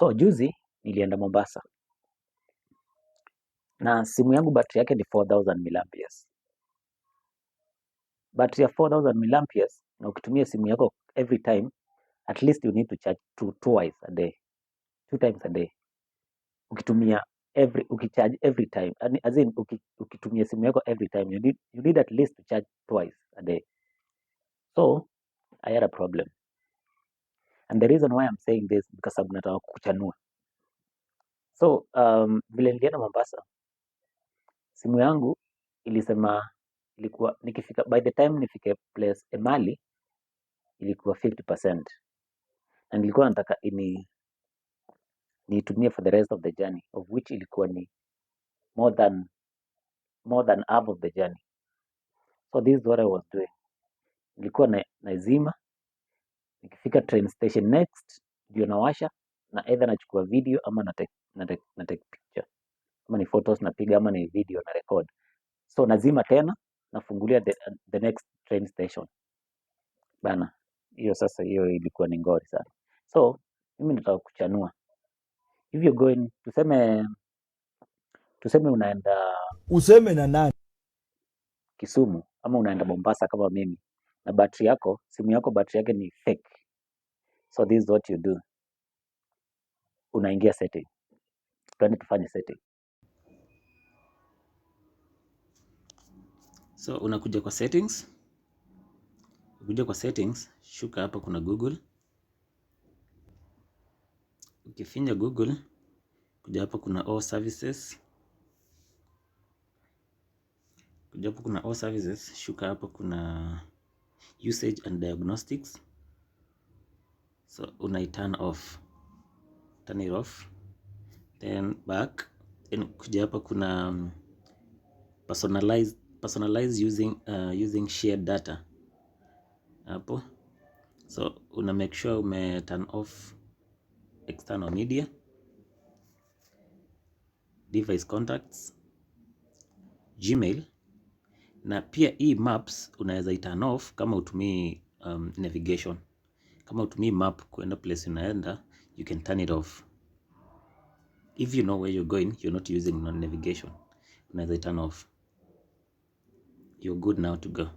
So juzi nilienda Mombasa na simu yangu battery yake ni 4000 milliamperes. Battery ya 4000 milliamperes, na ukitumia simu yako every time, at least you need to charge twice a day, 2 times a day. Ukicharge every time, as in ukitumia simu yako every time, you need at least to charge twice a day. So I had a problem, and the reason why I'm saying this because sababu nataka kukuchanua. So vile nilienda Mombasa, simu yangu ilisema ilikuwa nikifika, by the time nifike place Emali ilikuwa 50%, na nilikuwa nataka niitumie for the rest of the journey, of which ilikuwa ni more than half of the journey. So this is what I was doing. Nilikuwa naizima, nikifika train station next ndio nawasha, na either nachukua video ama na take picture, ama ni photos napiga ama ni video na record. So nazima tena, nafungulia the next train station bana. Hiyo sasa, hiyo ilikuwa ni ngori sana. So mimi nataka kuchanua, if you're going, tuseme unaenda Useme na nani? Kisumu ama unaenda Mombasa kama mimi, na battery yako, simu yako battery yake ni fake. So this is what you do. Unaingia setting. Twende tufanye setting. So unakuja kwa settings. Ukija kwa settings, shuka hapa kuna Google. Ukifinya Google, kuja hapa kuna all services. Kuja hapa kuna all services, shuka hapa kuna usage and diagnostics. So turn off. Turn it off. Then back. Then kuja hapa kuna personalize using shared data. Hapo. So una make sure ume turn off external media, device contacts, Gmail, na pia hii maps unaweza turn off kama utumii navigation. Kama utumii map kuenda place unaenda, you can turn it off. If you know where you're going, you're not using navigation, unaweza turn off. You're good now to go.